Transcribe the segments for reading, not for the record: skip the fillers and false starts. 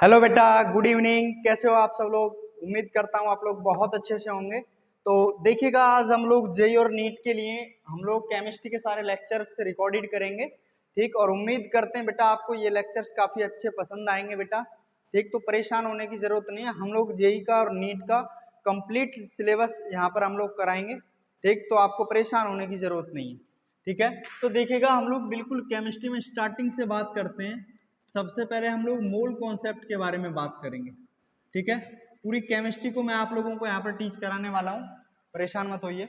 Hello बेटा, good evening. कैसे हो आप सब लोग? उम्मीद करता हूँ आप लोग बहुत अच्छे से होंगे। तो देखिएगा, आज हम लोग जेई और नीट के लिए हम लोग केमिस्ट्री के सारे लेक्चर्स रिकॉर्डेड करेंगे। ठीक, और उम्मीद करते हैं बेटा आपको ये लेक्चर्स काफ़ी अच्छे पसंद आएंगे बेटा। ठीक, तो परेशान होने की ज़रूरत नहीं है। हम लोग जेई का और नीट का कंप्लीट सिलेबस यहाँ पर हम लोग कराएंगे। ठीक, तो आपको परेशान होने की ज़रूरत नहीं है। ठीक है, तो देखिएगा हम लोग बिल्कुल केमिस्ट्री में स्टार्टिंग से बात करते हैं। सबसे पहले हम लोग मोल कॉन्सेप्ट के बारे में बात करेंगे। ठीक है, पूरी केमिस्ट्री को मैं आप लोगों को यहाँ पर टीच कराने वाला हूँ, परेशान मत होइए।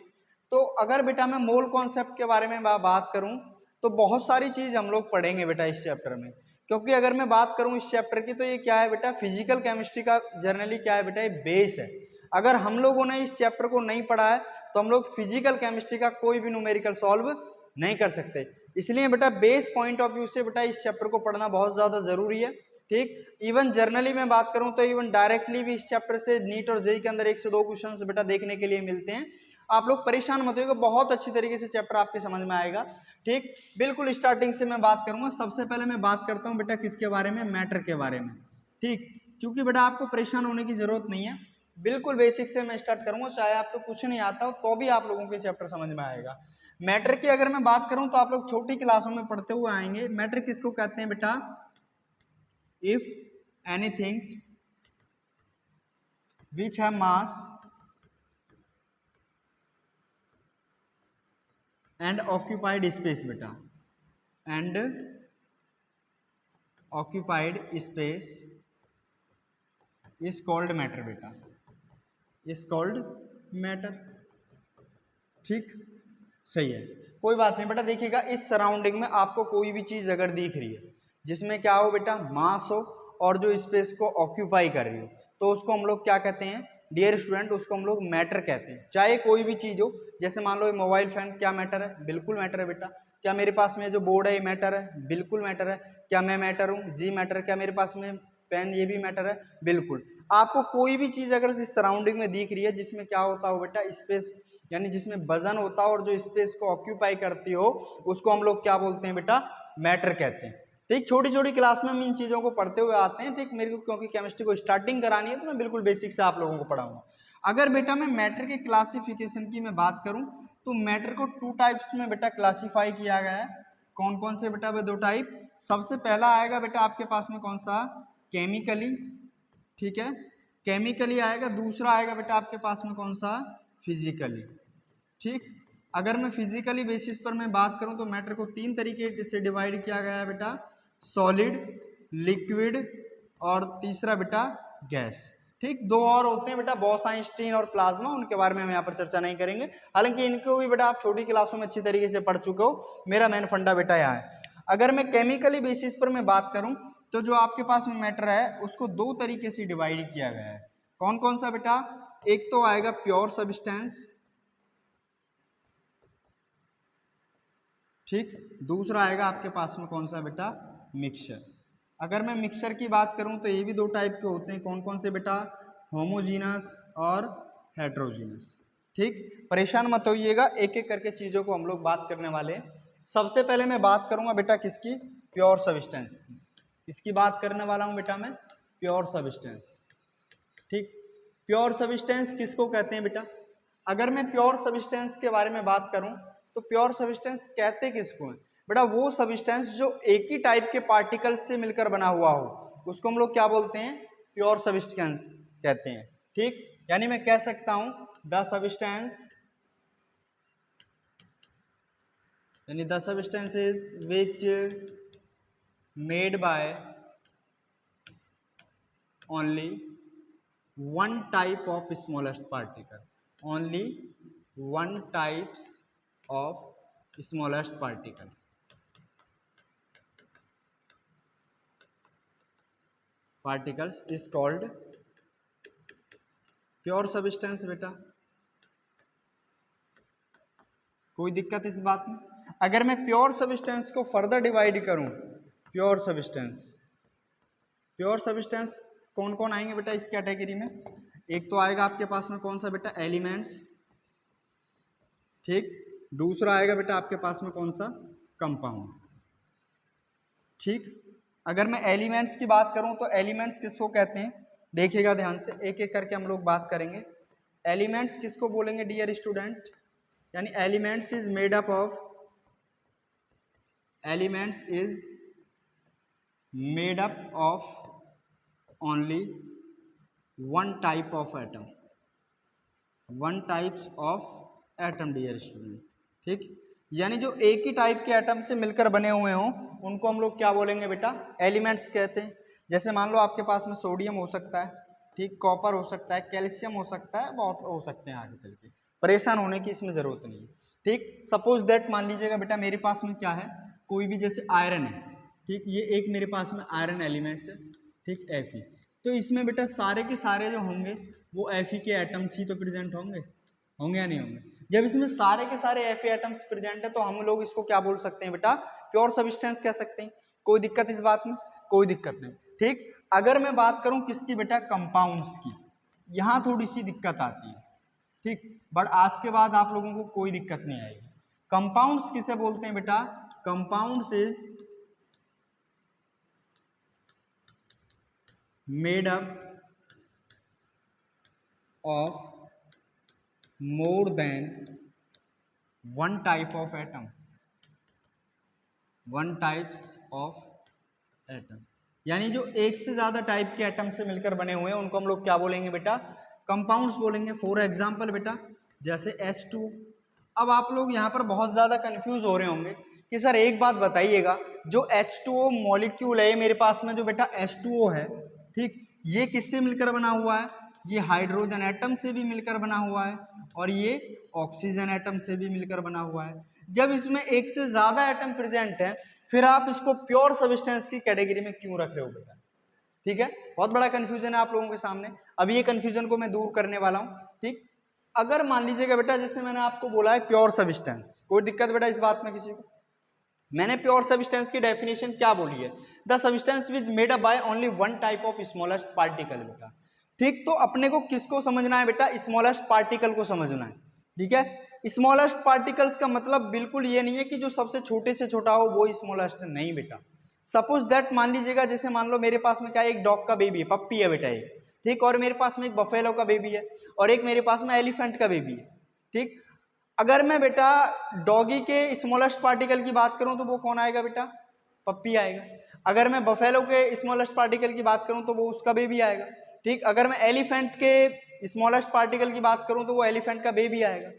तो अगर बेटा मैं मोल कॉन्सेप्ट के बारे में बात करूँ तो बहुत सारी चीज़ हम लोग पढ़ेंगे बेटा इस चैप्टर में। क्योंकि अगर मैं बात करूँ इस चैप्टर की तो ये क्या है बेटा, फिजिकल केमिस्ट्री का जनरली क्या है बेटा, ये बेस है। अगर हम लोगों ने इस चैप्टर को नहीं पढ़ा है तो हम लोग फिजिकल केमिस्ट्री का कोई भी न्यूमेरिकल सॉल्व नहीं कर सकते। इसलिए बेटा बेस पॉइंट ऑफ व्यू से बेटा इस चैप्टर को पढ़ना बहुत ज़्यादा ज़रूरी है। ठीक, इवन जर्नली में बात करूं तो इवन डायरेक्टली भी इस चैप्टर से नीट और जेई के अंदर 1 से 2 क्वेश्चंस बेटा देखने के लिए मिलते हैं। आप लोग परेशान मत होइएगा, बहुत अच्छी तरीके से चैप्टर आपके समझ में आएगा। ठीक, बिल्कुल स्टार्टिंग से मैं बात करूंगा। सबसे पहले मैं बात करता हूं बेटा किसके बारे में, मैटर के बारे में। ठीक, क्योंकि बेटा आपको परेशान होने की जरूरत नहीं है, बिल्कुल बेसिक से मैं स्टार्ट करूंगा। चाहे आपको कुछ नहीं आता हो तो भी आप लोगों के चैप्टर समझ में आएगा। मैटर की अगर मैं बात करूं तो आप लोग छोटी क्लासों में पढ़ते हुए आएंगे। मैटर किसको कहते हैं बेटा? इफ एनीथिंग विच है मास एंड ऑक्यूपाइड स्पेस बेटा, and occupied space is called matter बेटा, इज कॉल्ड मैटर। ठीक, सही है, कोई बात नहीं बेटा। देखिएगा इस सराउंडिंग में आपको कोई भी चीज अगर दिख रही है जिसमें क्या हो बेटा, मास हो और जो स्पेस को ऑक्यूपाई कर रही हो, तो उसको हम लोग क्या कहते हैं डियर स्टूडेंट, उसको हम लोग मैटर कहते हैं। चाहे कोई भी चीज हो, जैसे मान लो ये मोबाइल फैन, क्या मैटर है? बिल्कुल मैटर है बेटा। क्या मेरे पास में जो बोर्ड है ये मैटर है? बिल्कुल मैटर है। क्या मैं मैटर हूँ? जी मैटर है। क्या मेरे पास में पेन, ये भी मैटर है? बिल्कुल। आपको कोई भी चीज अगर इस सराउंडिंग में दिख रही है जिसमें क्या होता हो बेटा, स्पेस, यानी जिसमें वजन होता है और जो स्पेस को ऑक्यूपाई करती हो, उसको हम लोग क्या बोलते हैं बेटा, मैटर कहते हैं। ठीक, छोटी छोटी क्लास में हम इन चीजों को पढ़ते हुए आते हैं। ठीक, मेरे को क्योंकि केमिस्ट्री को स्टार्टिंग करानी है तो मैं बिल्कुल बेसिक से आप लोगों को पढ़ाऊंगा। अगर बेटा मैं मैटर के क्लासिफिकेशन की मैं बात करूं तो मैटर को 2 टाइप्स में बेटा क्लासीफाई किया गया है। कौन कौन से बेटा? वे 2 टाइप। सबसे पहला आएगा बेटा आपके पास में कौन सा, केमिकली। ठीक है, केमिकली आएगा। दूसरा आएगा बेटा आपके पास में कौन सा, फिजिकली। ठीक, अगर मैं फिजिकली बेसिस पर मैं बात करूं तो मैटर को 3 तरीके से डिवाइड किया गया है बेटा, सॉलिड, लिक्विड और तीसरा बेटा गैस। ठीक, 2 और होते हैं बेटा, बोस-आइंस्टीन और प्लाज्मा, उनके बारे में हम यहाँ पर चर्चा नहीं करेंगे। हालांकि इनको भी बेटा आप छोटी क्लासों में अच्छी तरीके से पढ़ चुके हो। मेरा मेन फंडा बेटा यहाँ है। अगर मैं केमिकली बेसिस पर मैं बात करूं तो जो आपके पास में मैटर है उसको 2 तरीके से डिवाइड किया गया है। कौन कौन सा बेटा? एक तो आएगा प्योर सब्सटेंस। ठीक, दूसरा आएगा आपके पास में कौन सा बेटा, मिक्सचर। अगर मैं मिक्सचर की बात करूं तो ये भी 2 टाइप के होते हैं। कौन कौन से बेटा? होमोजीनस और हेट्रोजीनस। ठीक, परेशान मत होइएगा, एक एक करके चीजों को हम लोग बात करने वाले हैं। सबसे पहले मैं बात करूंगा बेटा किसकी, प्योर सब्सटेंस की। इसकी बात करने वाला हूं बेटा मैं, प्योर सब्सटेंस। ठीक, प्योर सब्सटेंस किसको कहते हैं बेटा? अगर मैं प्योर सब्सटेंस के बारे में बात करूं तो प्योर सब्सटेंस कहते किसको है बेटा? वो सब्सटेंस जो एक ही टाइप के पार्टिकल्स से मिलकर बना हुआ हो, उसको हम लोग क्या बोलते हैं, प्योर सब्सटेंस कहते हैं। ठीक, यानी मैं कह सकता हूं द सब्सटेंस, यानी the substances which made by only one type of smallest particle, only one types of smallest particle, particles is called pure substance बेटा। कोई दिक्कत इस बात में? अगर मैं प्योर सब्सटेंस को फर्दर डिवाइड करूं, प्योर सब्सटेंस, प्योर सब्सटेंस कौन कौन आएंगे बेटा इस कैटेगरी में? एक तो आएगा आपके पास में कौन सा बेटा, एलिमेंट्स। ठीक, दूसरा आएगा बेटा आपके पास में कौन सा, कंपाउंड। ठीक। अगर मैं एलिमेंट्स की बात करूं तो एलिमेंट्स किसको कहते हैं, देखिएगा ध्यान से, एक एक करके हम लोग बात करेंगे। एलिमेंट्स किसको बोलेंगे डियर स्टूडेंट, यानी elements is made up of, elements is made up of only one type of atom, one types of atom dear student. ठीक, यानी जो एक ही टाइप के एटम से मिलकर बने हुए हों उनको हम लोग क्या बोलेंगे बेटा, एलिमेंट्स कहते हैं। जैसे मान लो आपके पास में सोडियम हो सकता है, ठीक, कॉपर हो सकता है, कैल्शियम हो सकता है, बहुत हो सकते हैं आगे चल के, परेशान होने की इसमें जरूरत नहीं है। ठीक, सपोज दैट मान लीजिएगा बेटा मेरे पास में क्या है, कोई भी जैसे आयरन है, ठीक, ये एक मेरे पास में आयरन एलिमेंट्स है, ठीक, Fe। तो इसमें बेटा सारे के सारे जो होंगे वो Fe के एटम्स ही तो प्रेजेंट होंगे, होंगे या नहीं होंगे। जब इसमें सारे के सारे Fe एटम्स प्रेजेंट है तो हम लोग इसको क्या बोल सकते हैं बेटा, प्योर सब्सटेंस कह सकते हैं। कोई दिक्कत इस बात में, कोई दिक्कत नहीं। ठीक, अगर मैं बात करूं किसकी बेटा, कंपाउंड्स की, यहां थोड़ी सी दिक्कत आती है। ठीक, बट आज के बाद आप लोगों को कोई दिक्कत नहीं आएगी। कंपाउंड्स किसे बोलते हैं बेटा, compounds is made up of more than one type of atom, one types of atom, यानी जो एक से ज्यादा टाइप के एटम से मिलकर बने हुए हैं उनको हम लोग क्या बोलेंगे बेटा, कंपाउंड्स बोलेंगे। फॉर एग्जांपल बेटा जैसे H2। अब आप लोग यहाँ पर बहुत ज्यादा कंफ्यूज हो रहे होंगे कि सर एक बात बताइएगा, जो H2O मॉलिक्यूल है मेरे पास में, जो बेटा H2O है, ठीक, ये किससे मिलकर बना हुआ है, ये हाइड्रोजन एटम से भी मिलकर बना हुआ है और ये ऑक्सीजन एटम से भी मिलकर बना हुआ है। जब इसमें एक से ज्यादा एटम प्रेजेंट है फिर आप इसको प्योर सब्सटेंस की कैटेगरी में क्यों रख रहे हो बेटा। ठीक है, बहुत बड़ा कंफ्यूजन है आप लोगों के सामने, अभी ये कंफ्यूजन को मैं दूर करने वाला हूं। ठीक, अगर मान लीजिएगा बेटा जैसे मैंने आपको बोला है प्योर सब्सटेंस, कोई दिक्कत बेटा इस बात में किसी को, मैंने प्योर सब्सटेंस की डेफिनेशन क्या बोली है, the substance which made up by only one type of smallest particle बेटा। ठीक, तो अपने को किसको समझना है बेटा, स्मॉलेस्ट पार्टिकल को समझना है। ठीक है, स्मॉलेस्ट पार्टिकल्स का मतलब बिल्कुल ये नहीं है कि जो सबसे छोटे से छोटा हो वो स्मॉलेस्ट, नहीं बेटा। सपोज दैट मान लीजिएगा जैसे मान लो मेरे पास में क्या है, एक डॉग का बेबी है, पप्पी है बेटा एक, ठीक, और मेरे पास में एक बफेलो का बेबी है और एक मेरे पास में एलिफेंट का बेबी है। ठीक, अगर मैं बेटा डॉगी के स्मॉलेस्ट पार्टिकल की बात करूं तो वो कौन आएगा बेटा, पप्पी आएगा। अगर मैं बफेलो के स्मॉलेस्ट पार्टिकल की बात करूं तो वो उसका बेबी आएगा। ठीक, अगर मैं एलिफेंट के स्मॉलेस्ट पार्टिकल की बात करूं तो वो एलिफेंट का बेबी आएगा।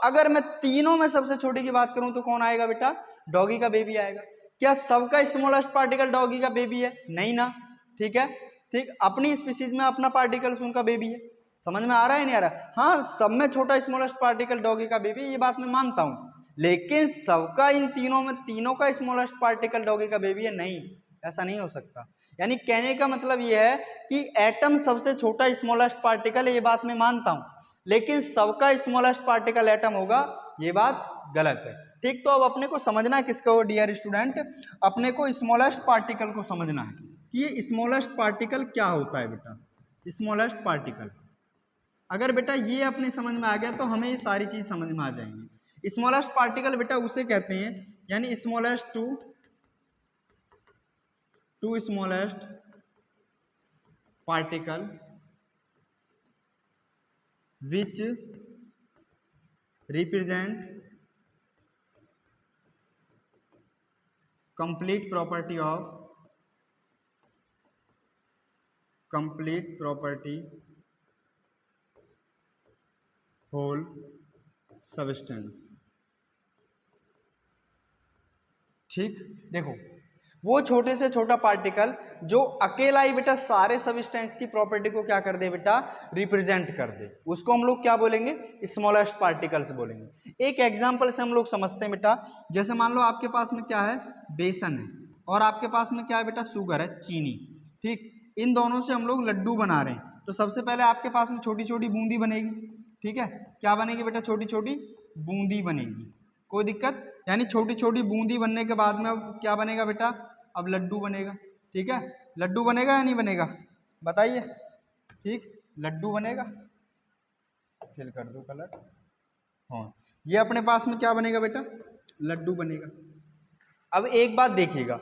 अगर मैं तीनों में सबसे छोटी की बात करूं तो कौन आएगा बेटा, डॉगी का बेबी आएगा। क्या सबका स्मॉलेस्ट पार्टिकल डॉगी का बेबी है, नहीं ना। ठीक है, ठीक, अपनी स्पीसीज में अपना पार्टिकल उनका बेबी है, समझ में आ रहा है नहीं आ रहा, हाँ सब में छोटा स्मॉलेस्ट पार्टिकल डॉगी का बेबी, ये बात मैं मानता हूं, लेकिन सबका इन तीनों में तीनों का स्मॉलेस्ट पार्टिकल डॉगी का बेबी है, नहीं, ऐसा नहीं हो सकता। यानी कहने का मतलब ये है कि एटम सबसे छोटा स्मॉलेस्ट पार्टिकल है, ये बात मैं मानता हूं, लेकिन सबका स्मॉलेस्ट पार्टिकल एटम होगा, ये बात गलत है। ठीक, तो अब अपने को समझना है किसको डियर स्टूडेंट, अपने को स्मॉलेस्ट पार्टिकल को समझना है कि ये स्मॉलेस्ट पार्टिकल क्या होता है बेटा। स्मॉलेस्ट पार्टिकल अगर बेटा ये अपने समझ में आ गया तो हमें ये सारी चीज समझ में आ जाएंगी। स्मॉलेस्ट पार्टिकल बेटा उसे कहते हैं, यानी smallest to smallest particle which represent complete property whole substance। ठीक, देखो वो छोटे से छोटा पार्टिकल जो अकेला ही बेटा सारे सबस्टेंस की प्रॉपर्टी को क्या कर दे बेटा, रिप्रेजेंट कर दे, उसको हम लोग क्या बोलेंगे, स्मॉलेस्ट पार्टिकल्स बोलेंगे। एक एग्जांपल से हम लोग समझते हैं बेटा, जैसे मान लो आपके पास में क्या है, बेसन है और आपके पास में क्या है बेटा, शुगर है, चीनी। ठीक, इन दोनों से हम लोग लड्डू बना रहे हैं, तो सबसे पहले आपके पास में छोटी छोटी बूंदी बनेगी। ठीक है, क्या बनेगी बेटा, छोटी छोटी बूंदी बनेगी, कोई दिक्कत, यानी छोटी छोटी बूंदी बनने के बाद में अब क्या बनेगा बेटा, अब लड्डू बनेगा। ठीक है, लड्डू बनेगा या नहीं बनेगा, बताइए। ठीक, लड्डू बनेगा, फिल कर दो कलर, हाँ ये अपने पास में क्या बनेगा बेटा, लड्डू बनेगा। अब एक बात देखिएगा,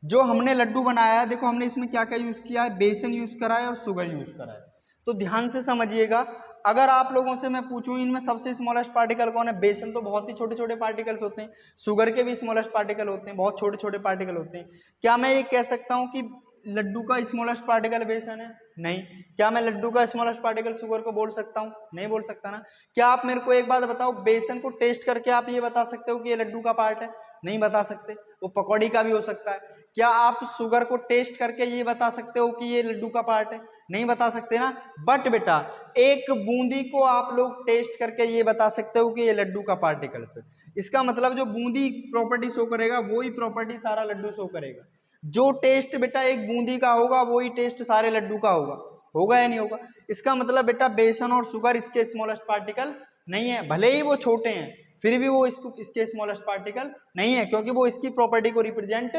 जो हमने लड्डू बनाया है, देखो हमने इसमें क्या क्या यूज किया है, बेसन यूज करा है और शुगर यूज करा है। तो ध्यान से समझिएगा, अगर आप लोगों से मैं पूछूं इनमें सबसे स्मॉलेस्ट पार्टिकल कौन है, बेसन तो बहुत ही छोटे छोटे पार्टिकल्स होते हैं, शुगर के भी स्मॉलेस्ट पार्टिकल होते हैं, बहुत छोटे छोटे पार्टिकल होते हैं। क्या मैं ये कह सकता हूं कि लड्डू का स्मॉलेस्ट पार्टिकल बेसन है? नहीं। क्या मैं लड्डू का स्मॉलेस्ट पार्टिकल शुगर को बोल सकता हूँ? नहीं बोल सकता ना। क्या आप मेरे को एक बात बताओ, बेसन को टेस्ट करके आप ये बता सकते हो कि ये लड्डू का पार्ट है? नहीं बता सकते, वो पकौड़ी का भी हो सकता है। क्या आप शुगर को टेस्ट करके ये बता सकते हो कि ये लड्डू का पार्ट है? नहीं बता सकते ना। बट बेटा एक बूंदी को आप लोग टेस्ट करके ये बता सकते हो कि ये लड्डू का पार्टिकल्स है। इसका मतलब जो बूंदी प्रॉपर्टी शो करेगा वही प्रॉपर्टी सारा लड्डू शो करेगा। जो टेस्ट बेटा एक बूंदी का होगा वही टेस्ट सारे लड्डू का होगा। होगा या नहीं होगा? इसका मतलब बेटा बेसन और शुगर इसके स्मॉलेस्ट पार्टिकल नहीं है, भले ही वो छोटे हैं फिर भी वो इसके स्मॉलेस्ट पार्टिकल नहीं है, क्योंकि वो इसकी प्रॉपर्टी को रिप्रेजेंट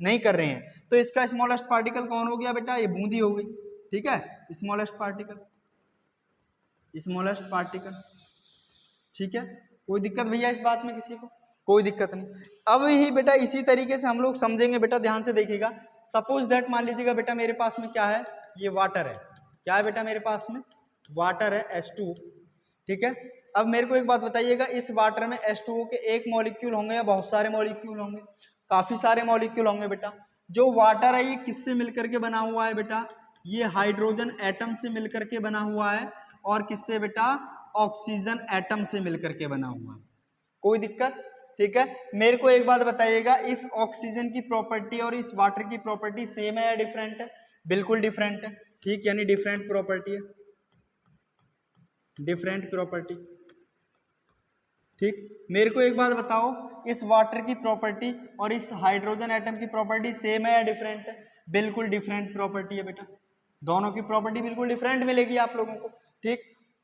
नहीं कर रहे हैं। तो इसका स्मॉलेस्ट पार्टिकल कौन हो गया बेटा? ये बूंदी हो गई। ठीक है, स्मॉलेस्ट पार्टिकल, स्मॉलेस्ट पार्टिकल। ठीक है, कोई दिक्कत भैया इस बात में किसी को? कोई दिक्कत नहीं। अब ही बेटा इसी तरीके से हम लोग समझेंगे बेटा, ध्यान से देखिएगा। सपोज दैट मान लीजिएगा बेटा मेरे पास में क्या है, ये वाटर है। क्या है बेटा मेरे पास में? वाटर है, H2। ठीक है, अब मेरे को एक बात बताइएगा, इस वाटर में H2O के एक मॉलिक्यूल होंगे या बहुत सारे मॉलिक्यूल होंगे? काफी सारे मॉलिक्यूल होंगे बेटा। जो वाटर है ये किससे मिलकर के बना हुआ है बेटा? ये हाइड्रोजन एटम से मिलकर के बना हुआ है। और किससे बेटा? ऑक्सीजन एटम से मिलकर के बना हुआ है। कोई दिक्कत? ठीक है, मेरे को एक बात बताइएगा, इस ऑक्सीजन की प्रॉपर्टी और इस वाटर की प्रॉपर्टी सेम है या डिफरेंट है? बिल्कुल डिफरेंट है। ठीक, यानी डिफरेंट प्रॉपर्टी है, डिफरेंट प्रॉपर्टी। ठीक, मेरे को एक बात बताओ, इस वाटर की प्रॉपर्टी और इस हाइड्रोजन एटम की प्रॉपर्टी सेम है या डिफरेंट है? बिल्कुल डिफरेंट प्रॉपर्टी है बेटा, दोनों की प्रॉपर्टी बिल्कुल डिफरेंट मिलेगी आप लोगों को। ठीक,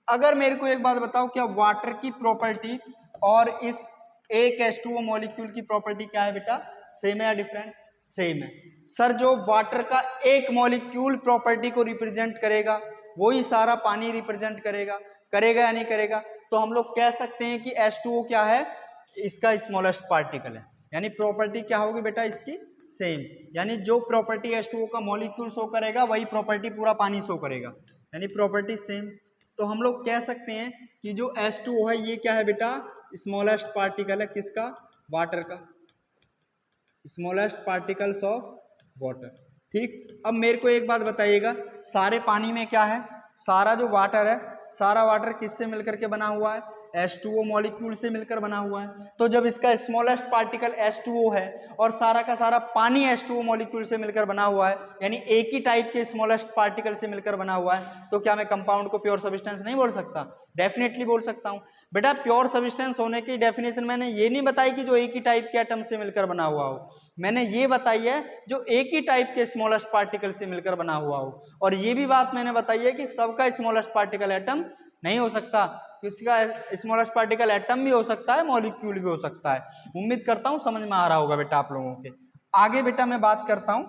अगर मेरे को एक बात बताओ, क्या वाटर की प्रॉपर्टी और इस एक H2O मॉलिक्यूल की प्रॉपर्टी क्या है बेटा? सेम है या डिफरेंट? सेम है। सर जो वाटर का एक मॉलिक्यूल प्रॉपर्टी को रिप्रेजेंट करेगा वही सारा पानी रिप्रेजेंट करेगा, करेगा या नहीं करेगा? तो हम लोग कह सकते हैं कि H2O क्या है? इसका स्मॉलेस्ट पार्टिकल है। यानी प्रॉपर्टी क्या होगी बेटा इसकी? सेम। यानी जो प्रॉपर्टी H2O का मॉलिक्यूल शो करेगा वही प्रॉपर्टी पूरा पानी शो करेगा, यानी प्रॉपर्टी सेम। तो हम लोग कह सकते हैं कि जो H2O है ये क्या है बेटा? स्मॉलेस्ट पार्टिकल है किसका? वाटर का, स्मॉलेस्ट पार्टिकल्स ऑफ वाटर। ठीक, अब मेरे को एक बात बताइएगा, सारे पानी में क्या है? सारा जो वाटर है, सारा वाटर किससे मिलकर के बना हुआ है? H2O मॉलिक्यूल से मिलकर बना हुआ है। तो जब इसका स्मॉलेस्ट पार्टिकल H2O है और सारा का सारा पानी H2O मॉलिक्यूल से मिलकर बना हुआ है, यानी एक ही टाइप के स्मॉलेस्ट पार्टिकल से मिलकर बना हुआ है, तो क्या मैं कंपाउंड को प्योर सब्सटेंस नहीं बोल सकता? डेफिनेटली बोल सकता हूं। बेटा प्योर सब्सटेंस होने की डेफिनेशन मैंने ये नहीं बताई कि जो एक ही टाइप के एटम से मिलकर बना हुआ हो, मैंने ये बताई है जो एक ही टाइप के स्मॉलेस्ट पार्टिकल से मिलकर बना हुआ हो। और ये भी बात मैंने बताई है कि सबका स्मॉलेस्ट पार्टिकल एटम नहीं हो सकता, किसका स्मॉलेस्ट पार्टिकल एटम भी हो सकता है, मॉलिक्यूल भी हो सकता है। उम्मीद करता हूं समझ में आ रहा होगा बेटा आप लोगों के। आगे बेटा मैं बात करता हूं,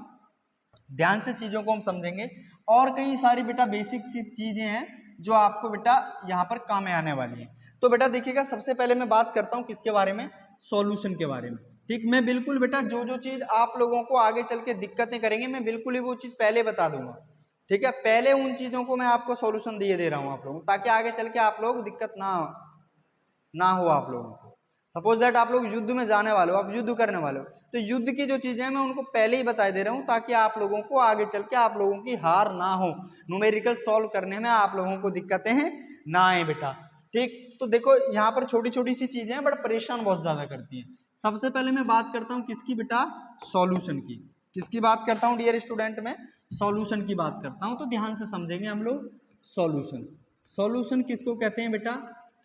ध्यान से चीजों को हम समझेंगे। और कई सारी बेटा बेसिक चीजें हैं जो आपको बेटा यहाँ पर काम में आने वाली है। तो बेटा देखिएगा, सबसे पहले मैं बात करता हूँ किसके बारे में? सॉल्यूशन के बारे में। ठीक, मैं बिल्कुल बेटा जो जो चीज आप लोगों को आगे चल के दिक्कतें करेंगे मैं बिल्कुल ही वो चीज पहले बता दूंगा। ठीक है, पहले उन चीजों को मैं आपको सॉल्यूशन दिए दे रहा हूँ आप लोगों को, ताकि आगे चल के आप लोग दिक्कत ना हो आप लोगों को। सपोज दैट आप लोग युद्ध में जाने वाले हो, आप युद्ध करने वाले हो, तो युद्ध की जो चीजें हैं मैं उनको पहले ही बता दे रहा हूँ, ताकि आप लोगों को आगे चल के आप लोगों की हार ना हो, न्यूमेरिकल सॉल्व करने में आप लोगों को दिक्कतें ना आए बेटा। ठीक, तो देखो यहाँ पर छोटी छोटी सी चीजें हैं बट परेशान बहुत ज्यादा करती हैं। सबसे पहले मैं बात करता हूँ किसकी बेटा? सॉल्यूशन की। किसकी बात करता हूँ डियर स्टूडेंट? में सॉल्यूशन की बात करता हूँ। तो ध्यान से समझेंगे हम लोग सॉल्यूशन। सॉल्यूशन किसको कहते हैं बेटा?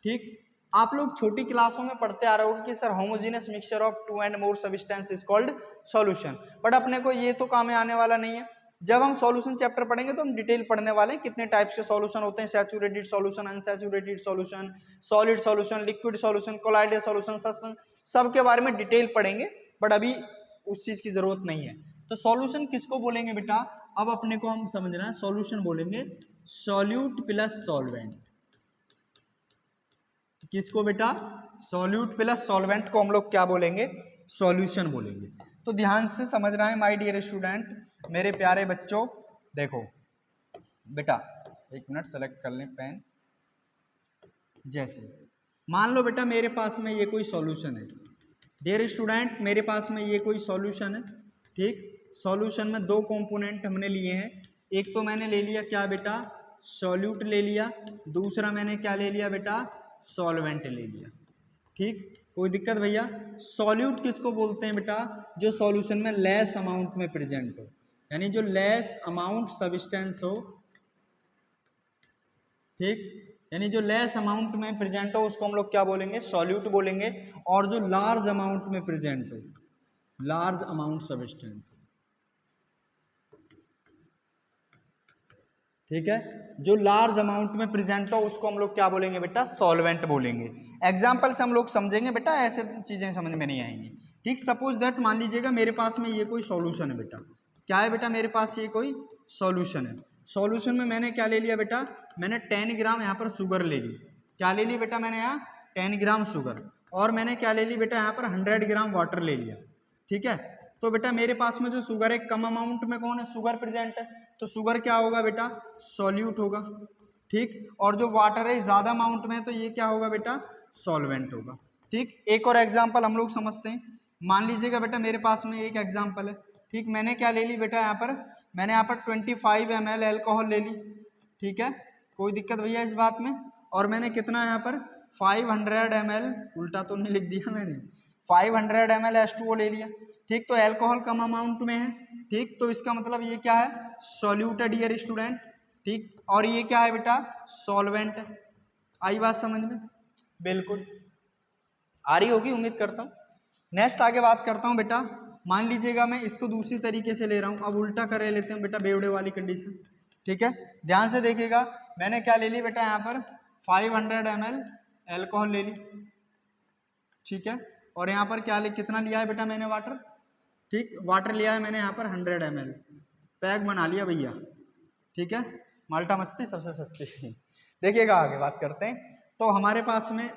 ठीक, आप लोग छोटी क्लासों में पढ़ते आ रहे हो कि sir homogeneous mixture of two and more substance is called solution, but अपने को ये तो काम में आने वाला नहीं है। जब हम सॉल्यूशन चैप्टर पढ़ेंगे तो हम डिटेल पढ़ने वाले हैं कितने टाइप्स के सॉल्यूशन होते हैं, saturated solution, unsaturated solution, solid solution, liquid solution, colloidal solution, suspension, सबके बारे में डिटेल पढ़ेंगे, बट अभी उस चीज की जरूरत नहीं है। तो सॉल्यूशन किसको बोलेंगे बेटा? अब अपने को हम समझना है, सॉल्यूशन बोलेंगे सॉल्यूट प्लस सॉल्वेंट। किसको बेटा? सॉल्यूट प्लस सॉल्वेंट को हम लोग क्या बोलेंगे? सॉल्यूशन बोलेंगे। तो ध्यान से समझना है माय डियर स्टूडेंट, मेरे प्यारे बच्चों। देखो बेटा, एक मिनट सेलेक्ट कर लें पेन। जैसे मान लो बेटा मेरे पास में ये कोई सॉल्यूशन है, डियर स्टूडेंट मेरे पास में ये कोई सॉल्यूशन है, ठीक। सॉल्यूशन में दो कंपोनेंट हमने लिए हैं, एक तो मैंने ले लिया क्या बेटा, सॉल्यूट ले लिया, दूसरा मैंने क्या ले लिया बेटा, सॉल्वेंट ले लिया, ठीक। कोई दिक्कत भैया? सॉल्यूट किसको बोलते हैं बेटा, जो सॉल्यूशन में लेस अमाउंट में प्रेजेंट हो, यानी जो लेस अमाउंट सब्सटेंस हो, ठीक, यानी जो लेस अमाउंट में प्रेजेंट हो उसको हम लोग क्या बोलेंगे, सॉल्यूट बोलेंगे। और जो लार्ज अमाउंट में प्रेजेंट हो, लार्ज अमाउंट सब्सटेंस, ठीक है, जो लार्ज अमाउंट में प्रेजेंट हो उसको हम लोग क्या बोलेंगे बेटा, सॉल्वेंट बोलेंगे। एग्जाम्पल से हम लोग समझेंगे बेटा, ऐसे चीजें समझ में नहीं आएंगी, ठीक। सपोज दैट मान लीजिएगा मेरे पास में ये कोई सॉल्यूशन है बेटा, क्या है बेटा, मेरे पास ये कोई सॉल्यूशन है। सॉल्यूशन में मैंने क्या ले लिया बेटा, मैंने 10 ग्राम यहाँ पर शुगर ले ली, क्या ले ली बेटा मैंने यहाँ 10 ग्राम शुगर, और मैंने क्या ले ली बेटा यहाँ पर 100 ग्राम वाटर ले लिया, ठीक है। तो बेटा मेरे पास में जो शुगर है कम अमाउंट में कौन है, शुगर प्रेजेंट है, तो शुगर क्या होगा बेटा, सॉल्यूट होगा, ठीक। और जो वाटर है ज्यादा अमाउंट में है तो ये क्या होगा बेटा, सॉल्वेंट होगा, ठीक। एक और एग्जांपल हम लोग समझते हैं, मान लीजिएगा बेटा मेरे पास में एक एग्जांपल है, ठीक। मैंने क्या ले ली बेटा यहाँ पर, मैंने यहाँ पर 25 ml एल्कोहल ले ली, ठीक है, कोई दिक्कत भैया इस बात में। और मैंने कितना यहाँ पर 500 ml, उल्टा तो नहीं लिख दिया मैंने, 500 ml H2O ले लिया, ठीक। तो एल्कोहल कम अमाउंट में है, ठीक, तो इसका मतलब ये क्या है, सॉल्यूट है डियर स्टूडेंट, ठीक। और ये क्या है बेटा, सॉल्वेंट है। आई बात समझ में? बिल्कुल आ रही होगी उम्मीद करता हूँ। नेक्स्ट आगे बात करता हूँ बेटा, मान लीजिएगा मैं इसको दूसरी तरीके से ले रहा हूँ, अब उल्टा कर लेते हैं बेटा, बेवड़े वाली कंडीशन, ठीक है। ध्यान से देखिएगा, मैंने क्या ले ली बेटा यहाँ पर 500 ml एल्कोहल ले ली, ठीक है। और यहाँ पर क्या ले, कितना लिया है बेटा मैंने वाटर, ठीक, वाटर लिया है मैंने यहाँ पर 100 ml, पैक बना लिया भैया, ठीक है। माल्टा मस्ती सबसे सस्ती। देखिएगा आगे बात करते हैं, तो हमारे पास में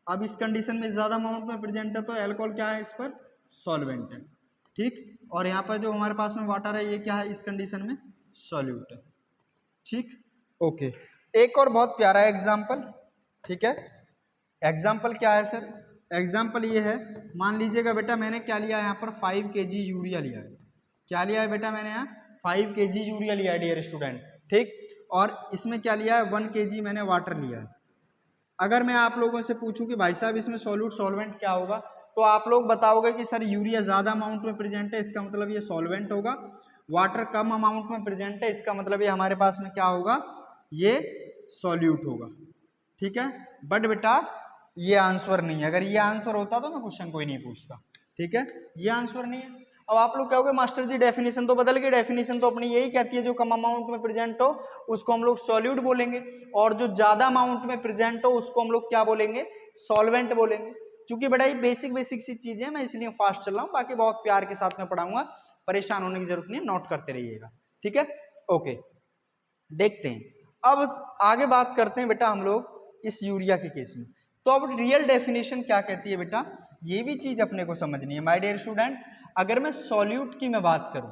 अब इस कंडीशन में ज्यादा अमाउंट में प्रेजेंट है तो अल्कोहल क्या है, इस पर सॉल्वेंट है, ठीक। और यहाँ पर जो हमारे पास में वाटर है ये क्या है, इस कंडीशन में सॉल्यूट है, ठीक, ओके। एक और बहुत प्यारा एग्जाम्पल, ठीक है। एग्जाम्पल क्या है सर, एग्जाम्पल ये है, मान लीजिएगा बेटा मैंने क्या लिया यहाँ पर 5 kg यूरिया लिया है, क्या लिया है बेटा मैंने यहाँ 5 kg यूरिया लिया है डियर स्टूडेंट, ठीक। और इसमें क्या लिया है 1 kg मैंने वाटर लिया है। अगर मैं आप लोगों से पूछूं कि भाई साहब इसमें सॉल्यूट सॉल्वेंट क्या होगा, तो आप लोग बताओगे कि सर यूरिया ज्यादा अमाउंट में प्रेजेंट है इसका मतलब ये सॉल्वेंट होगा, वाटर कम अमाउंट में प्रेजेंट है इसका मतलब ये हमारे पास में क्या होगा, ये सॉल्यूट होगा, ठीक है। बट बेटा ये आंसर नहीं है, अगर ये आंसर होता तो मैं क्वेश्चन कोई नहीं पूछता, ठीक है, ये आंसर नहीं है। अब आप लोग कहोगे मास्टर जी डेफिनेशन तो बदल गई, डेफिनेशन तो अपनी यही कहती है जो कम अमाउंट में प्रेजेंट हो उसको हम लोग सॉल्यूट बोलेंगे, और जो ज्यादा अमाउंट में प्रेजेंट हो उसको हम लोग क्या बोलेंगे, सॉल्वेंट बोलेंगे। क्योंकि बड़ा ही बेसिक बेसिक सी चीजें हैं, मैं इसलिए फास्ट चल रहा हूँ, बाकी बहुत प्यार के साथ में पढ़ाऊंगा, परेशान होने की जरूरत नहीं है, नोट करते रहिएगा, ठीक है, ओके। देखते हैं अब आगे बात करते हैं बेटा हम लोग इस यूरिया के केस में। तो अब रियल डेफिनेशन क्या कहती है बेटा, ये भी चीज अपने को समझनी है माय डियर स्टूडेंट। अगर मैं सॉल्यूट की मैं बात करूं,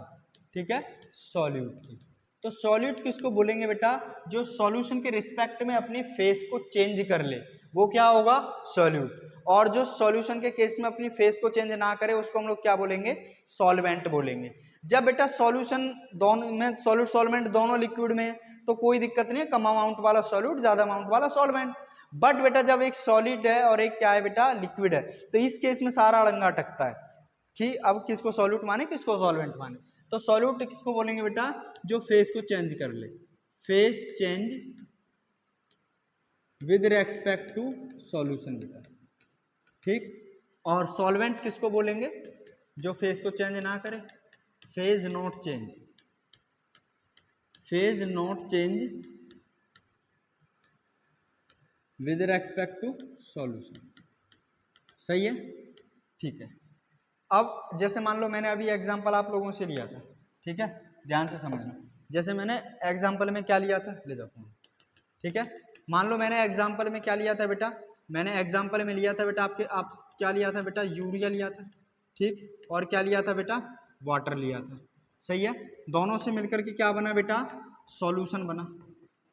ठीक है, सॉल्यूट की, तो सॉल्यूट किसको बोलेंगे बेटा, जो सॉल्यूशन के रिस्पेक्ट में अपनी फेस को चेंज कर ले वो क्या होगा, सॉल्यूट। और जो सॉल्यूशन के केस में अपनी फेस को चेंज ना करे उसको हम लोग क्या बोलेंगे, सॉल्वेंट बोलेंगे। जब बेटा सॉल्यूशन दोनों में, सॉल्यूट सॉल्वेंट दोनों लिक्विड में, तो कोई दिक्कत नहीं है, कम अमाउंट वाला सॉल्यूट ज्यादा अमाउंट वाला सॉल्वेंट। बट बेटा जब एक सॉलिड है और एक क्या है बेटा, लिक्विड है, तो इस केस में सारा अड़ंगा अटकता है कि अब किसको सॉल्यूट माने किसको सॉल्वेंट माने। तो सॉल्यूट किसको बोलेंगे बेटा, जो फेस को चेंज कर ले, phase change with respect to solution बेटा, ठीक। और सॉल्वेंट किसको बोलेंगे, जो फेस को चेंज ना करे, phase not change, phase not change with respect to solution, सही है, ठीक है। अब जैसे मान लो मैंने अभी एग्जांपल आप लोगों से लिया था, ठीक है, ध्यान से समझना। जैसे मैंने एग्जांपल में क्या लिया था, ले जाओ, ठीक है। मान लो मैंने एग्जांपल में क्या लिया था बेटा, मैंने एग्जांपल में लिया था बेटा आप क्या लिया था बेटा, यूरिया लिया था, ठीक, और क्या लिया था बेटा, वाटर लिया था। सही है, दोनों से मिलकर के क्या बना बेटा, सॉल्यूशन बना।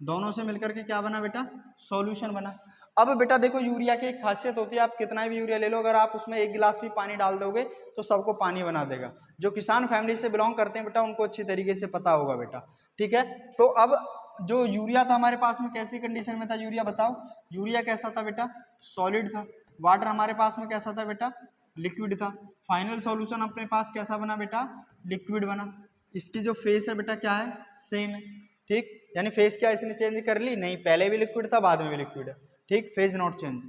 दोनों से मिलकर के क्या बना बेटा, सॉल्यूशन बना। अब बेटा देखो यूरिया की एक खासियत होती है, आप कितना भी यूरिया ले लो, अगर आप उसमें एक गिलास भी पानी डाल दोगे तो सबको पानी बना देगा। जो किसान फैमिली से बिलोंग करते हैं बेटा उनको अच्छी तरीके से पता होगा बेटा। ठीक है, तो अब जो यूरिया था हमारे पास में कैसी कंडीशन में था यूरिया, बताओ। यूरिया कैसा था बेटा, सॉलिड था। वाटर हमारे पास में कैसा था बेटा, लिक्विड था। फाइनल सॉल्यूशन अपने पास कैसा बना बेटा, लिक्विड बना। इसकी जो फेस है बेटा क्या है, सेम है। ठीक, यानी फेस क्या इसने चेंज कर ली, नहीं, पहले भी लिक्विड था बाद में भी लिक्विड है। ठीक, phase not change,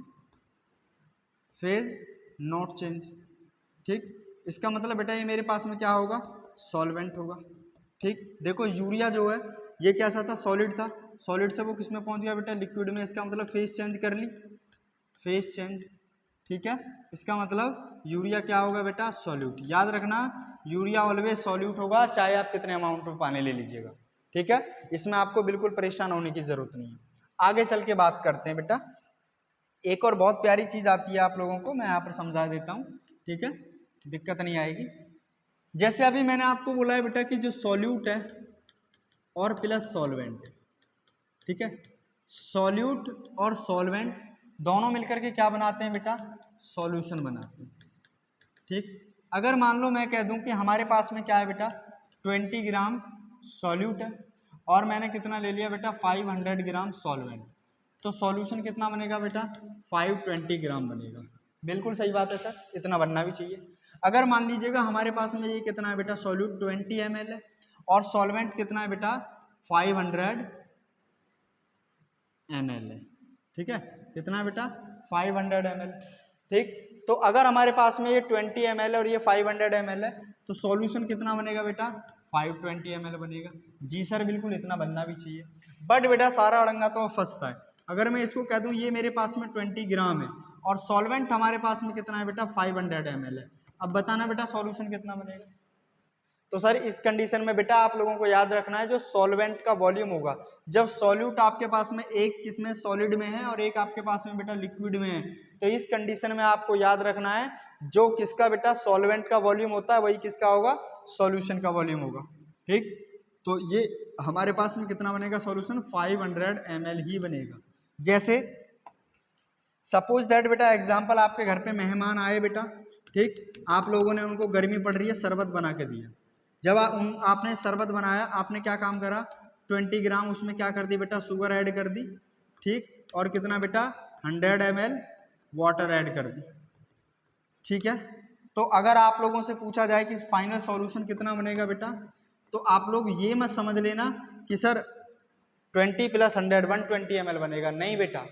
phase not change. ठीक, इसका मतलब बेटा ये मेरे पास में क्या होगा, सॉल्वेंट होगा। ठीक, देखो यूरिया जो है ये कैसा था, सॉलिड था। सॉलिड से वो किस में पहुंच गया बेटा, लिक्विड में। इसका मतलब फेस चेंज कर ली, फेस चेंज। ठीक है, इसका मतलब यूरिया क्या होगा बेटा, सॉल्यूट। याद रखना यूरिया ऑलवेज सॉल्यूट होगा, चाहे आप कितने अमाउंट में पानी ले लीजिएगा। ठीक है, इसमें आपको बिल्कुल परेशान होने की जरूरत नहीं है। आगे चल के बात करते हैं बेटा, एक और बहुत प्यारी चीज आती है आप लोगों को, मैं यहाँ पर समझा देता हूँ। ठीक है, दिक्कत नहीं आएगी। जैसे अभी मैंने आपको बोला है बेटा कि जो सॉल्यूट है और प्लस सॉल्वेंट, ठीक है, सॉल्यूट और सॉल्वेंट दोनों मिलकर के क्या बनाते हैं बेटा, सॉल्यूशन बनाते हैं। ठीक, अगर मान लो मैं कह दूं कि हमारे पास में क्या है बेटा, 20 ग्राम सॉल्यूट है और मैंने कितना ले लिया बेटा, 500 ग्राम सॉल्वेंट, तो सॉल्यूशन कितना बनेगा बेटा, 520 ग्राम बनेगा। बिल्कुल सही बात है सर, इतना बनना भी चाहिए। अगर मान लीजिएगा हमारे पास में ये कितना है बेटा, सॉल्यूट 20 ml है और सॉल्वेंट कितना है बेटा, 500 ml है। ठीक है, कितना है बेटा, 500 ml। ठीक, तो अगर हमारे पास में ये 20 ml है और ये 500 ml है तो सॉल्यूशन कितना बनेगा बेटा, 520 ml बनेगा। जी सर बिल्कुल, इतना बनना भी चाहिए। बट बेटा सारा अड़ंगा तो फंसता है। अगर मैं इसको कह दूं ये मेरे पास में 20 ग्राम है और सॉल्वेंट हमारे पास में कितना है बेटा, 500 ml है, अब बताना बेटा सॉल्यूशन कितना बनेगा। तो सर इस कंडीशन में बेटा आप लोगों को याद रखना है जो सॉल्वेंट का वॉल्यूम होगा, जब सॉल्यूट आपके पास में एक किसमें, सॉलिड में है और एक आपके पास में बेटा लिक्विड में है, तो इस कंडीशन में आपको याद रखना है जो किसका बेटा सॉल्वेंट का वॉल्यूम होता है वही किसका होगा, सॉल्यूशन का वॉल्यूम होगा। ठीक, तो ये हमारे पास में कितना बनेगा सॉल्यूशन, 500 ml ही बनेगा। जैसे सपोज दैट बेटा एग्जाम्पल, आपके घर पे मेहमान आए बेटा, ठीक, आप लोगों ने उनको गर्मी पड़ रही है शरबत बना के दिया। जब आपने शरबत बनाया, आपने क्या काम करा, 20 ग्राम उसमें क्या कर दी बेटा, शुगर ऐड कर दी। ठीक, और कितना बेटा, 100 ml वाटर ऐड कर दी। ठीक है, तो अगर आप लोगों से पूछा जाए कि फाइनल सॉल्यूशन कितना बनेगा बेटा, तो आप लोग ये मत समझ लेना कि सर 20 + 100 120 ml बनेगा, नहीं बेटा।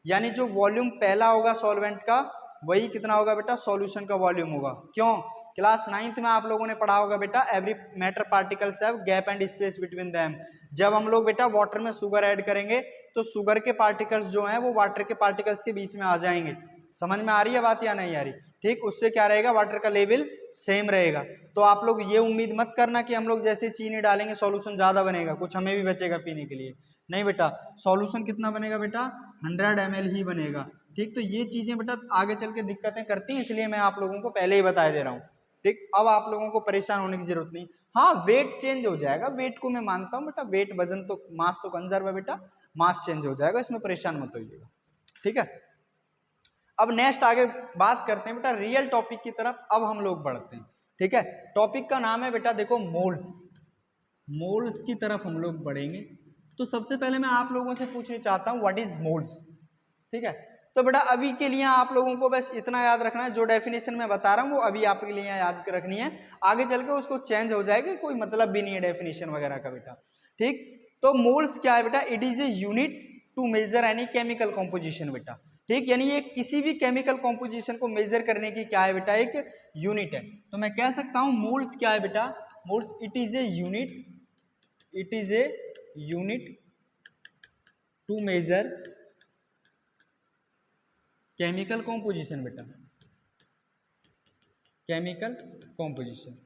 यानी जो वॉल्यूम पहला होगा सॉल्वेंट का वही कितना होगा बेटा, सॉल्यूशन का वॉल्यूम होगा। क्यों, क्लास 9th में आप लोगों ने पढ़ा होगा बेटा, every matter particles have gap and space between them. जब हम लोग बेटा वाटर में शुगर ऐड करेंगे तो शुगर के पार्टिकल्स जो हैं वो वाटर के पार्टिकल्स के बीच में आ जाएंगे। समझ में आ रही है बात या नहीं आ रही। ठीक, उससे क्या रहेगा, वाटर का लेवल सेम रहेगा। तो आप लोग ये उम्मीद मत करना कि हम लोग जैसे चीनी डालेंगे सॉल्यूशन ज्यादा बनेगा, कुछ हमें भी बचेगा पीने के लिए, नहीं बेटा। सॉल्यूशन कितना बनेगा बेटा, 100 ml ही बनेगा। ठीक, तो ये चीजें बेटा आगे चल के दिक्कतें करती हैं, इसलिए मैं आप लोगों को पहले ही बता दे रहा हूँ। ठीक, अब आप लोगों को परेशान होने की जरूरत नहीं। हाँ, वेट चेंज हो जाएगा, वेट को मैं मानता हूँ बेटा, वेट वजन तो, मास तो कंजर्व है बेटा, मास चेंज हो जाएगा, इसमें परेशान मत होइएगा। ठीक है, अब नेक्स्ट आगे बात करते हैं बेटा रियल टॉपिक की तरफ, अब हम लोग बढ़ते हैं। ठीक है, टॉपिक का नाम है बेटा देखो मोल्स। मोल्स की तरफ हम लोग बढ़ेंगे। तो सबसे पहले मैं आप लोगों से पूछना चाहता हूँ व्हाट इज मोल्स। ठीक है, तो बेटा अभी के लिए आप लोगों को बस इतना याद रखना है, जो डेफिनेशन मैं बता रहा हूँ वो अभी आपके लिए याद रखनी है, आगे चल के उसको चेंज हो जाएगा, कोई मतलब भी नहीं है डेफिनेशन वगैरह का बेटा। ठीक, तो मोल्स क्या है बेटा, it is a unit to measure any chemical composition बेटा। ठीक, यानी ये किसी भी केमिकल कॉम्पोजिशन को मेजर करने की क्या है बेटा, एक यूनिट है। तो मैं कह सकता हूं मोल्स क्या है बेटा, moles it is a unit, it is a unit to measure chemical composition बेटा, केमिकल कॉम्पोजिशन।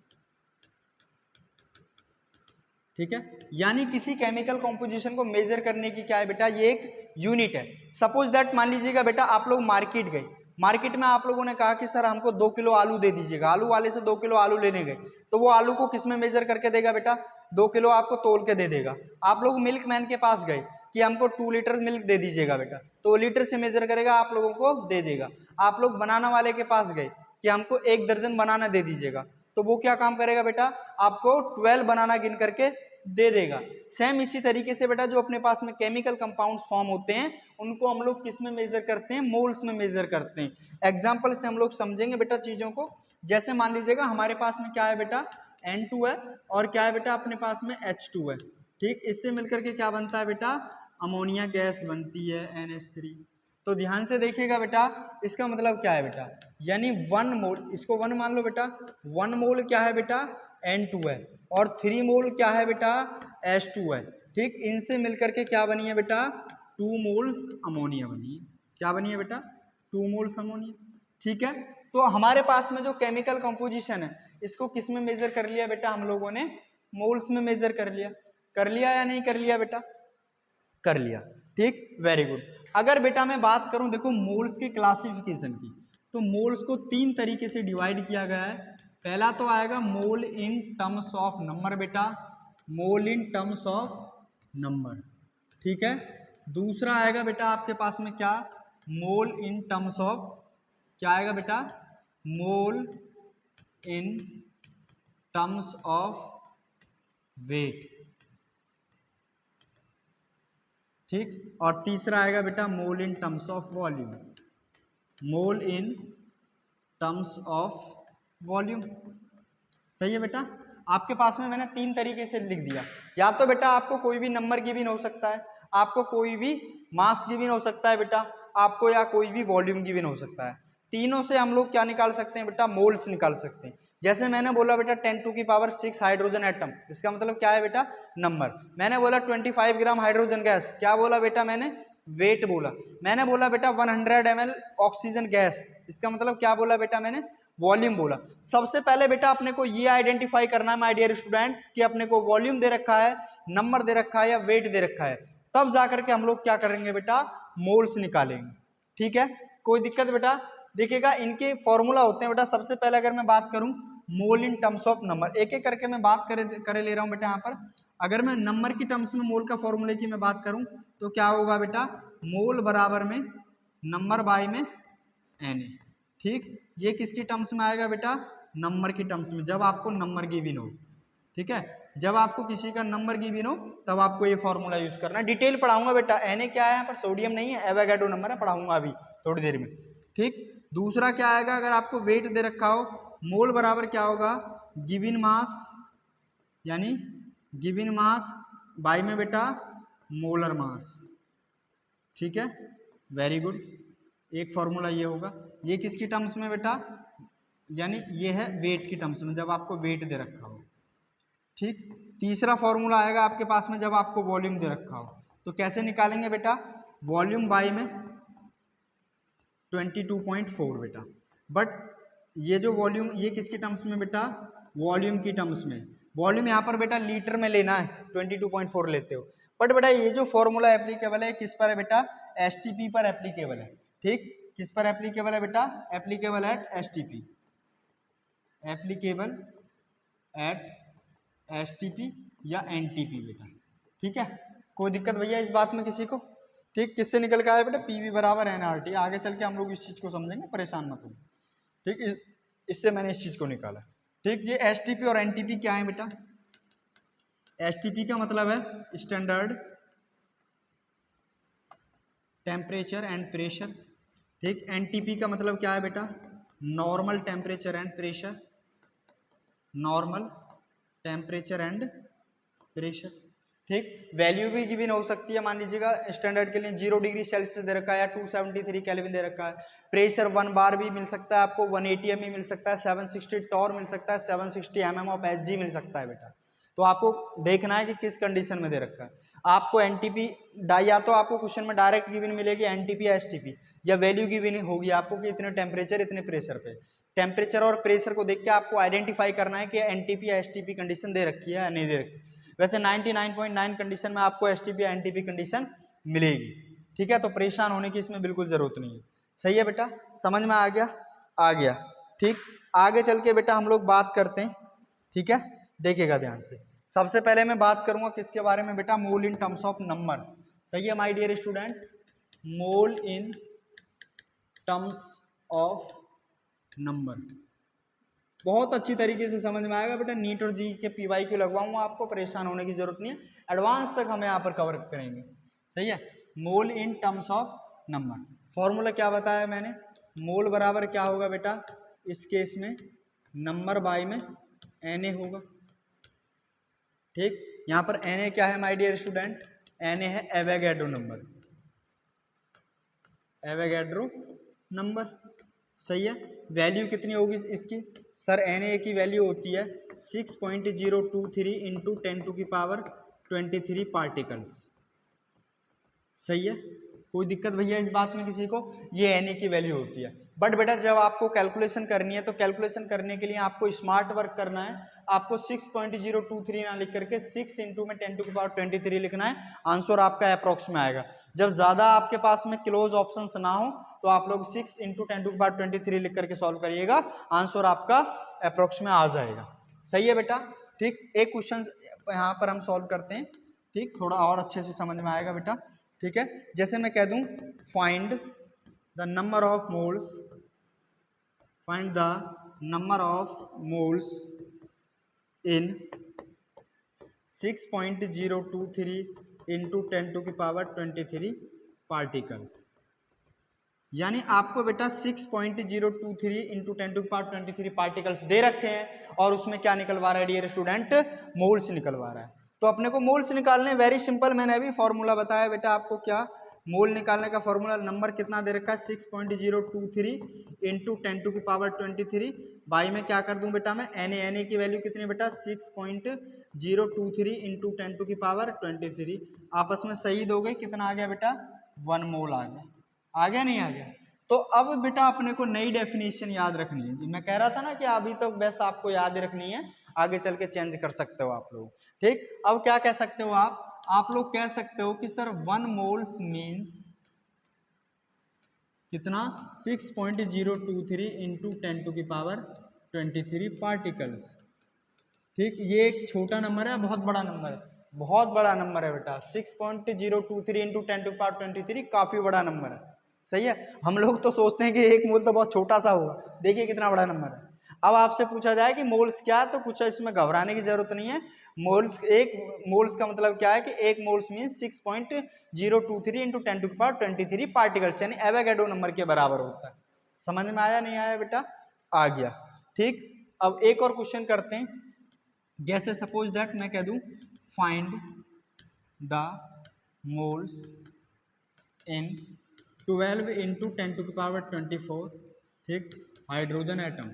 ठीक है, यानी किसी केमिकल कॉम्पोजिशन को मेजर करने की क्या है बेटा, ये एक यूनिट है। सपोज दैट मान लीजिएगा बेटा आप लोग मार्केट गए, मार्केट में आप लोगों ने कहा कि सर हमको 2 किलो आलू दे दीजिएगा, आलू वाले से 2 किलो आलू लेने गए, तो वो आलू को किस में मेजर करके देगा बेटा? 2 किलो आपको तोल के दे देगा। आप लोग मिल्क मैन के पास गए कि हमको 2 लीटर मिल्क दे दीजिएगा बेटा, तो लीटर से मेजर करेगा, आप लोगों को दे देगा। आप लोग बनाना वाले के पास गए कि हमको 1 दर्जन बनाना दे दीजिएगा, तो वो क्या काम करेगा बेटा? आपको 12 बनाना गिन करके दे देगा। सेम इसी तरीके से बेटा जो अपने पास में केमिकल कंपाउंड्स फॉर्म होते हैं उनको हम लोग किस में मेजर करते हैं? मोल्स में मेजर करते हैं। एग्जांपल से हम लोग समझेंगे बेटा चीजों को। जैसे मान लीजिएगा हमारे पास में क्या है बेटा? N2 है, और क्या है बेटा अपने पास में H2 है। ठीक, इससे मिलकर के क्या बनता है बेटा? अमोनिया गैस बनती है NH3। तो ध्यान से देखिएगा बेटा, इसका मतलब क्या है बेटा? यानी 1 मोल, इसको 1 मान लो बेटा, 1 मोल क्या है बेटा? N2 है, और 3 मोल क्या है बेटा? H2 है। ठीक, इनसे मिलकर के क्या बनी है बेटा? 2 मोल्स अमोनिया बनी है। क्या बनी है बेटा? 2 मोल्स अमोनिया। ठीक है, तो हमारे पास में जो केमिकल कंपोजिशन है इसको किस में मेजर कर लिया बेटा? हम लोगों ने मोल्स में मेजर कर लिया। कर लिया या नहीं कर लिया बेटा? कर लिया। ठीक, वेरी गुड। अगर बेटा मैं बात करूं देखो मोल्स के क्लासिफिकेशन की, तो मोल्स को 3 तरीके से डिवाइड किया गया है। पहला तो आएगा मोल इन टर्म्स ऑफ नंबर बेटा, mole in terms of number. ठीक है, दूसरा आएगा बेटा आपके पास में क्या? मोल इन टर्म्स ऑफ, क्या आएगा बेटा? Mole in terms of weight. ठीक, और तीसरा आएगा बेटा mole in terms of volume, mole in terms of volume. सही है बेटा, आपके पास में मैंने 3 तरीके से लिख दिया। या तो बेटा आपको कोई भी नंबर गिवन हो सकता है, आपको कोई भी मास गिवन हो सकता है बेटा, आपको या कोई भी वॉल्यूम गिवन हो सकता है। तीनों से हम लोग क्या निकाल सकते हैं बेटा? मोल्स निकाल सकते हैं। जैसे मैंने बोला बेटा 10⁶ हाइड्रोजन एटम, इसका मतलब क्या है बेटा? नंबर। मैंने बोला 25 ग्राम हाइड्रोजन गैस, क्या बोला बेटा मैंने? वेट बोला। मैंने बोला बेटा 100 ml ऑक्सीजन गैस, इसका मतलब क्या बोला बेटा मैंने? वॉल्यूम बोला। सबसे पहले बेटा अपने को ये आइडेंटिफाई करना है माय डियर स्टूडेंट कि अपने को वॉल्यूम दे रखा है, नंबर दे रखा है या वेट दे रखा है, तब जाकर के हम लोग क्या करेंगे बेटा? मोल्स निकालेंगे। ठीक है, कोई दिक्कत बेटा? देखिएगा इनके फॉर्मूला होते हैं बेटा। सबसे पहले अगर मैं बात करूं मोल इन टर्म्स ऑफ नंबर, एक एक करके मैं बात करे ले रहा हूं बेटा। यहाँ पर अगर मैं नंबर की टर्म्स में मोल का फॉर्मूले की मैं बात करूं तो क्या होगा बेटा? मोल बराबर में नंबर बाय में Na। ठीक, ये किसकी टर्म्स में आएगा बेटा? नंबर की टर्म्स में, जब आपको नंबर गिवन हो। ठीक है, जब आपको किसी का नंबर गिवन हो तब आपको ये फॉर्मूला यूज करना है। डिटेल पढ़ाऊंगा बेटा। Na क्या है यहाँ पर? सोडियम नहीं है, एवोगाड्रो नंबर है, पढ़ाऊंगा अभी थोड़ी देर में। ठीक, दूसरा क्या आएगा? अगर आपको वेट दे रखा हो, मोल बराबर क्या होगा? गिवन मास, यानी गिवन मास बाय में बेटा मोलर मास। ठीक है, वेरी गुड। एक फॉर्मूला ये होगा। ये किसकी टर्म्स में बेटा? यानी ये है वेट की टर्म्स में, जब आपको वेट दे रखा हो। ठीक, तीसरा फॉर्मूला आएगा आपके पास में जब आपको वॉल्यूम दे रखा हो। तो कैसे निकालेंगे बेटा? वॉल्यूम बाय में 22.4 बेटा। बट ये जो वॉल्यूम, ये किसकी टर्म्स में बेटा? वॉल्यूम की टर्म्स में। वॉल्यूम यहाँ पर बेटा लीटर में लेना है, 22.4 लेते हो। बट बेटा ये जो फॉर्मूला एप्लीकेबल है किस पर है बेटा? STP पर एप्लीकेबल है। ठीक, किस पर एप्लीकेबल है बेटा? Applicable at STP, applicable at STP या NTP बेटा। ठीक है, कोई दिक्कत भैया इस बात में किसी को? ठीक, किससे निकल के आया बेटा? PV बराबर NRT। आगे चल के हम लोग इस चीज को समझेंगे, परेशान मत हो। ठीक, इससे मैंने इस चीज को निकाला। ठीक, ये STP और NTP क्या है बेटा? STP का मतलब है स्टैंडर्ड टेम्परेचर एंड प्रेशर। ठीक, NTP का मतलब क्या है बेटा? Normal temperature and pressure, normal temperature and pressure. ठीक, वैल्यू भी गिवन हो सकती है। मान लीजिएगा स्टैंडर्ड के लिए 0 डिग्री सेल्सियस दे रखा है या 273 केल्विन दे रखा है। प्रेशर 1 बार भी मिल सकता है आपको, 180 ME मिल सकता है, 760 टॉर मिल सकता है, 760 mm ऑफ Hg मिल सकता है बेटा। तो आपको देखना है कि किस कंडीशन में दे रखा है। आपको NTP या तो आपको क्वेश्चन में डायरेक्ट गिवन मिलेगी NTP या STP, या वैल्यू गिवन होगी आपको कि इतने टेम्परेचर इतने प्रेशर पे। टेम्परेचर और प्रेशर को देख के आपको आइडेंटिफाई करना है कि NTP या STP कंडीशन दे रखी है या नहीं दे रखी। वैसे 99.9 कंडीशन में आपको STP या NTP कंडीशन मिलेगी। ठीक है, तो परेशान होने की इसमें बिल्कुल जरूरत नहीं है। सही है बेटा, समझ में आ गया? आ गया। ठीक, आगे चल के बेटा हम लोग बात करते हैं। ठीक है, देखिएगा ध्यान से। सबसे पहले मैं बात करूंगा किसके बारे में बेटा, mole in terms of number. सही है my dear student, mole in terms of number. बहुत अच्छी तरीके से समझ में आएगा बेटा, नीट और जी के पीवाई क्यू लगवाऊंगा, आपको परेशान होने की जरूरत नहीं है, एडवांस तक हम यहाँ पर कवर करेंगे। सही है, mole in terms of number. Formula क्या बताया मैंने, मोल बराबर क्या होगा बेटा, इस केस में नंबर बाई में एन ए होगा। ठीक, यहाँ पर एन ए क्या है my dear student, N A है एवोगैड्रो नंबर, एवोगैड्रो नंबर। सही है, वैल्यू कितनी होगी इसकी सर, एन ए की वैल्यू होती है 6.023 इंटू 10⁻23 पार्टिकल्स। सही है, कोई दिक्कत भैया इस बात में किसी को, ये एन ए की वैल्यू होती है। बट बेटा जब आपको कैलकुलेशन करनी है तो कैलकुलेशन करने के लिए आपको स्मार्ट वर्क करना है, आपको 6.023 ना लिख करके 6 इंटू में 10⁻23 लिखना है, आंसर आपका अप्रोक्स में आएगा। जब ज्यादा आपके पास में क्लोज ऑप्शंस ना हो तो आप लोग 6 इंटू 10⁻23 लिख करके सॉल्व करिएगा, आंसर आपका अप्रोक्स में आ जाएगा। सही है बेटा। ठीक, एक क्वेश्चन यहाँ पर हम सॉल्व करते हैं, ठीक, थोड़ा और अच्छे से समझ में आएगा बेटा। ठीक है, जैसे मैं कह दूं find the number of moles, find the number of moles in 6.023 into 10⁻23 particles. यानी आपको बेटा 6.023 इंटू 10⁻23 पार्टिकल्स दे रखे हैं और उसमें क्या निकलवा रहा है डियर स्टूडेंट, मोल्स निकलवा रहा है। तो अपने को मोल्स निकालने वेरी सिंपल, मैंने अभी फॉर्मूला बताया बेटा आपको, क्या मोल निकालने का फॉर्मूला, नंबर कितना दे रखा है 6.023 इंटू 10⁻23, बाई में क्या कर दूं बेटा मैं एन ए की वैल्यू कितनी बेटा 6.023 इंटू 10⁻23, आपस में सही दोगे कितना आ गया बेटा 1 मोल आ गया। आ गया नहीं आ गया? तो अब बेटा अपने को नई डेफिनेशन याद रखनी है जी, मैं कह रहा था ना कि अभी तो बस आपको याद रखनी है, आगे चल के चेंज कर सकते हो आप लोग। ठीक, अब क्या कह सकते हो आप लोग कह सकते हो कि सर 1 मोल्स मीन्स कितना 6.023 इंटू 10⁻23 पार्टिकल्स। ठीक, ये एक छोटा नंबर है, बहुत बड़ा नंबर है, बहुत बड़ा नंबर है बेटा, 6.023 इंटू 10⁻23 काफी बड़ा नंबर है। सही है, हम लोग तो सोचते हैं कि एक मोल तो बहुत छोटा सा होगा, देखिए कितना बड़ा नंबर है। अब आपसे पूछा जाए कि मोल्स क्या है, तो कुछ इसमें घबराने की जरूरत नहीं है। मोल्स, एक मोल्स का मतलब क्या है कि एक मोल्स मीन्स 6.023 इंटू 10⁻23 पार्टिकल्स, यानी एवोगैड्रो नंबर के बराबर होता है। समझ में आया नहीं आया बेटा? आ गया। ठीक, अब एक और क्वेश्चन करते हैं, जैसे सपोज दैट मैं कह दूं find the moles in 12 into 10⁻24, ठीक, हाइड्रोजन एटम।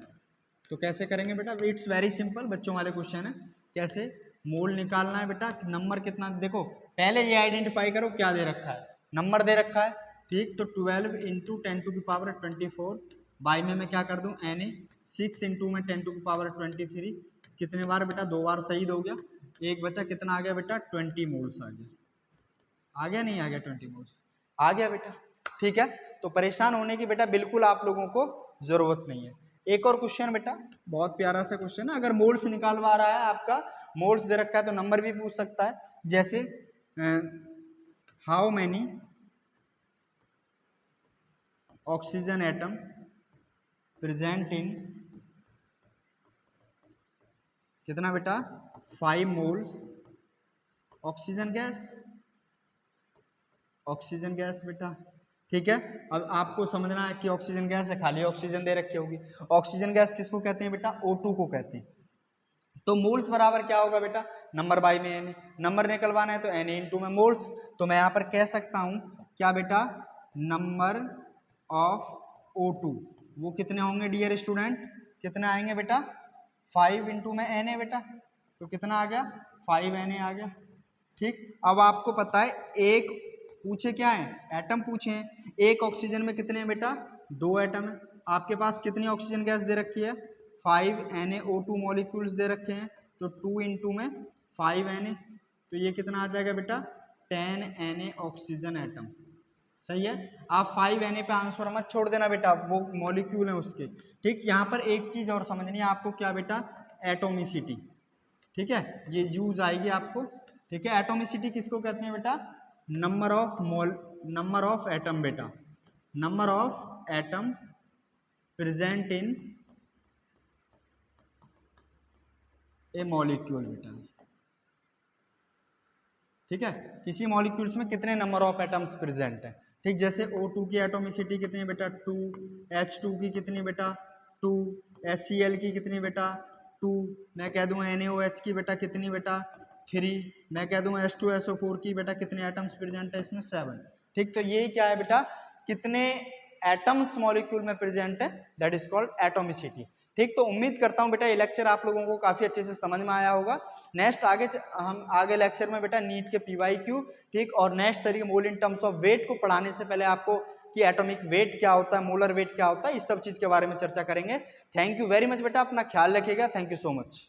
तो कैसे करेंगे बेटा, इट्स वेरी सिंपल, बच्चों वाले क्वेश्चन है। कैसे मोल निकालना है बेटा, नंबर कितना, देखो पहले ये आइडेंटिफाई करो क्या दे रखा है, नंबर दे रखा है। ठीक, तो 12 इंटू 10⁻24, बाई में मैं क्या कर दूं एन ए, 6 इंटू में 10⁻23, कितने बार बेटा 2 बार सही हो गया, एक बचा, कितना आ गया बेटा 20 मोल्स आ गया। आ गया नहीं आ गया 20 मोल्स? आ गया बेटा। ठीक है, तो परेशान होने की बेटा बिल्कुल आप लोगों को जरूरत नहीं है। एक और क्वेश्चन बेटा, बहुत प्यारा सा क्वेश्चन है, अगर मोल्स निकालवा रहा है आपका, मोल्स दे रखा है तो नंबर भी पूछ सकता है। जैसे how many oxygen atom present in, कितना बेटा 5 moles oxygen gas, oxygen gas बेटा। ठीक है, अब आपको समझना है कि ऑक्सीजन गैस है, खाली ऑक्सीजन दे रखी होगी। ऑक्सीजन गैस किसको कहते हैं बेटा, O2 को कहते हैं। तो मोल्स बराबर क्या होगा बेटा, नंबर बाई में एन, नंबर निकलवाना है तो एन इंटू में मोल्स। तो मैं यहाँ पर कह सकता हूं क्या बेटा, नंबर ऑफ O2 वो कितने होंगे डियर स्टूडेंट, कितने आएंगे बेटा 5 इंटू में एन है बेटा, तो कितना आ गया 5 एन आ गया। ठीक, अब आपको पता है एक पूछे क्या है, एटम पूछे हैं, एक ऑक्सीजन में कितने हैं बेटा 2 एटम है। आपके पास कितनी ऑक्सीजन गैस दे रखी है 5 NaO2 मॉलिक्यूल्स दे रखे हैं, तो 2 इंटू में 5 Na, तो ये कितना आ जाएगा बेटा 10 Na ऑक्सीजन एटम। सही है। आप 5Na पे आंसर मत छोड़ देना बेटा, वो मॉलिक्यूल है उसके। ठीक, यहाँ पर एक चीज और समझनी है आपको, क्या बेटा, एटोमिसिटी। ठीक है, ये यूज आएगी आपको। ठीक है, एटोमिसिटी किसको कहते हैं बेटा, नंबर ऑफ एटम बेटा, number of atom present in A molecule बेटा। ठीक है, किसी मॉलिक्यूल्स में कितने नंबर ऑफ एटम्स प्रेजेंट है। ठीक, जैसे O2 की एटोमिसिटी कितनी है बेटा, 2, H2 की कितनी बेटा, 2, HCl की कितनी बेटा, 2, मैं कह दूंगा NaOH की बेटा कितनी बेटा, 3, मैं कह दूंगा H2SO4 की बेटा कितने एटम्स प्रेजेंट है इसमें, 7। ठीक, तो ये क्या है बेटा, कितने एटम्स मॉलिक्यूल में प्रेजेंट है, दैट इज कॉल्ड एटोमिसिटी। ठीक, तो उम्मीद करता हूं बेटा ये लेक्चर आप लोगों को काफी अच्छे से समझ में आया होगा। नेक्स्ट हम आगे लेक्चर में बेटा नीट के PYQ, ठीक, और नेक्स्ट तरीके मोल इन टर्म्स ऑफ वेट को पढ़ाने से पहले आपको कि एटॉमिक वेट क्या होता है, मोलर वेट क्या होता है, इस सब चीज के बारे में चर्चा करेंगे। थैंक यू वेरी मच बेटा, अपना ख्याल रखिएगा। Thank you so much.